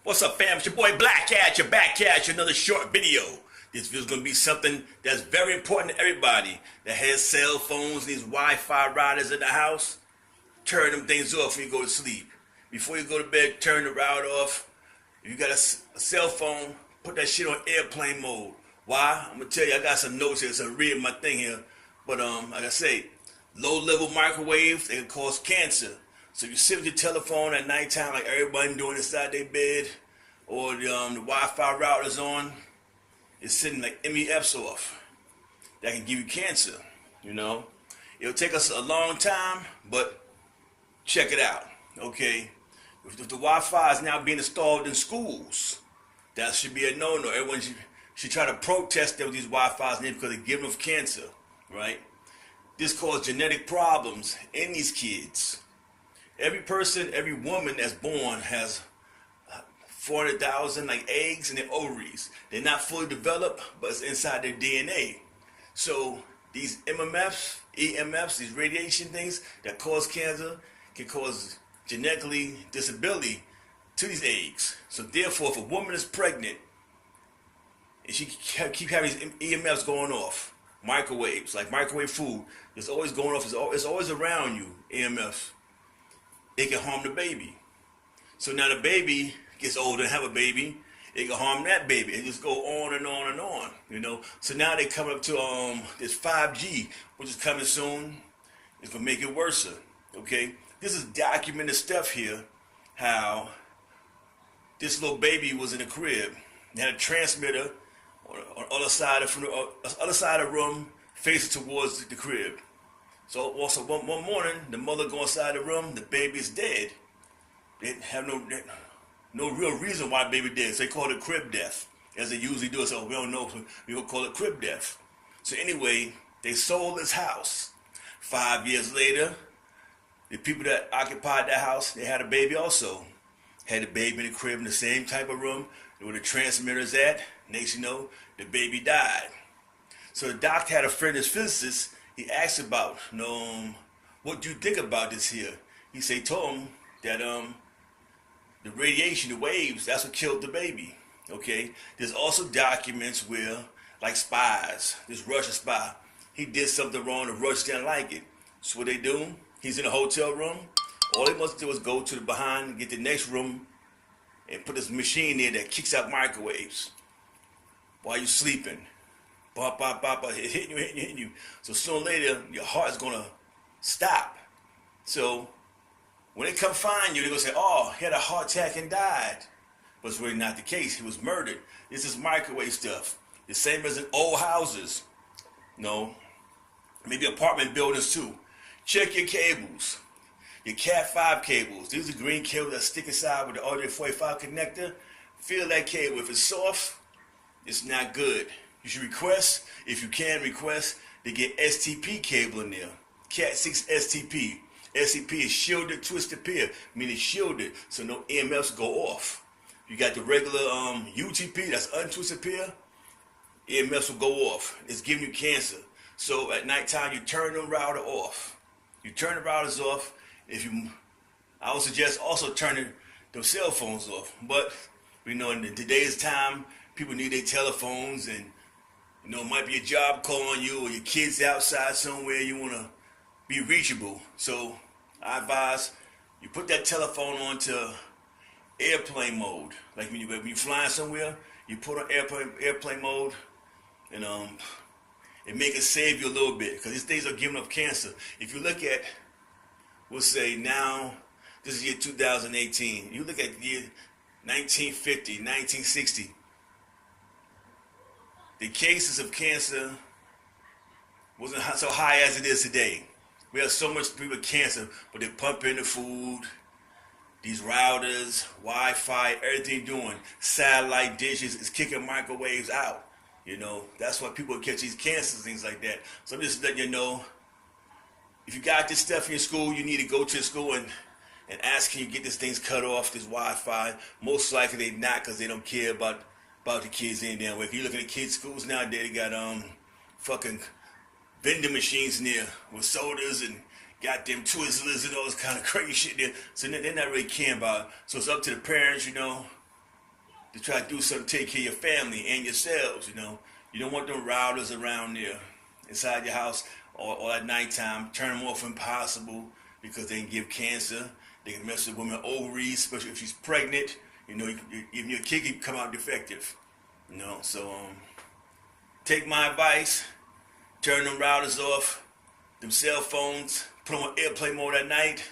What's up, fam? It's your boy Black Cat, your back cat, another short video. This video is going to be something that's very important to everybody that has cell phones, these Wi-Fi routers in the house. Turn them things off when you go to sleep. Before you go to bed, turn the router off. If you got a cell phone, put that shit on airplane mode. Why? I'm going to tell you, I got some notes here, so I'm reading my thing here. But like I say, low-level microwaves, they can cause cancer. So if you sit with your telephone at nighttime like everybody doing inside their bed, or the Wi-Fi router's on, it's sitting like MEFs off. That can give you cancer, you know. It'll take us a long time, but check it out, okay? If the Wi-Fi is now being installed in schools, that should be a no-no. Everyone should try to protest them with these Wi-Fi's because they're giving them cancer, right? This causes genetic problems in these kids. Every person, every woman that's born has 400,000 like eggs in their ovaries. They're not fully developed, but it's inside their DNA. So these MMFs, EMFs, these radiation things that cause cancer can cause genetically disability to these eggs. So therefore, if a woman is pregnant and she keep having these EMFs going off, microwaves, like microwave food, it's always going off, it's always around you, EMFs. It can harm the baby. So now the baby gets older and have a baby, it can harm that baby. It just go on and on and on, you know. So now they come up to this 5G, which is coming soon. It's gonna make it worse, okay? This is documented stuff here, how this little baby was in a crib. They had a transmitter on the other side of the room, facing towards the crib. So also one morning, the mother go inside the room, the baby's dead. They have no real reason why the baby dead. So they call it crib death, as they usually do. So we don't know, so we will call it crib death. So anyway, they sold this house. 5 years later, the people that occupied that house, they had a baby also. Had a baby in the crib in the same type of room where the transmitter's at. Next you know, the baby died. So the doctor had a friend as physicist. He asked about, what do you think about this here? He told him that the radiation, the waves, that's what killed the baby. Okay. There's also documents where, like spies, this Russian spy, he did something wrong. The Russians didn't like it. So what they do? He's in a hotel room. All he must do is go to the behind, get the next room, and put this machine there that kicks out microwaves while you're sleeping. Bop, bop, bop, bop, hitting you. So sooner or later, your heart's gonna stop. So when they come find you, they're gonna say, oh, he had a heart attack and died. But it's really not the case. He was murdered. This is microwave stuff. The same as in old houses. Maybe apartment buildings too. Check your cables. Your Cat 5 cables. These are green cables that stick inside with the RJ45 connector. Feel that cable. If it's soft, it's not good. You should request, if you can request, to get STP cable in there. Cat 6 STP. STP is shielded twisted pair, meaning shielded, so no EMFs go off. You got the regular UTP, that's untwisted pair, EMFs will go off. It's giving you cancer. So at nighttime, you turn the router off. You turn the routers off. I would suggest also turning the cell phones off. But we know in today's time, people need their telephones, and it might be a job calling you, or your kids outside somewhere, you want to be reachable. So I advise you put that telephone onto airplane mode. Like when you're flying somewhere, you put on airplane mode, and it may save you a little bit, because these things are giving up cancer. If you look at, we'll say now, this is year 2018. You look at the year 1950, 1960. The cases of cancer wasn't so high as it is today. We have so much people with cancer, but they pump in the food, these routers, Wi-Fi, everything doing. Satellite dishes is kicking microwaves out. That's why people catch these cancers, things like that. So I'm just letting you know, if you got this stuff in your school, you need to go to the school and ask, can you get these things cut off, this Wi-Fi? Most likely they not, because they don't care about the kids any damn way. If you look at the kids' schools nowadays, they got fucking vending machines in there with sodas and goddamn Twizzlers and all this kind of crazy shit there. So they're not really caring about it. So it's up to the parents, to try to do something to take care of your family and yourselves, you know. You don't want them routers around there inside your house or at nighttime. Turn them off when possible because they can give cancer. They can mess with women's ovaries, especially if she's pregnant. You know, even your kid can come out defective. You know, so take my advice. Turn them routers off, them cell phones, put them on airplane mode at night,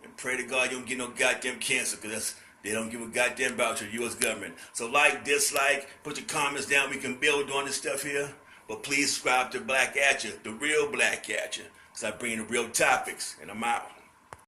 and pray to God you don't get no goddamn cancer, because they don't give a goddamn about your U.S. government. So like, dislike, put your comments down. We can build on this stuff here. But please subscribe to Black At Ya, the real Black At Ya, because I bring in the real topics, and I'm out.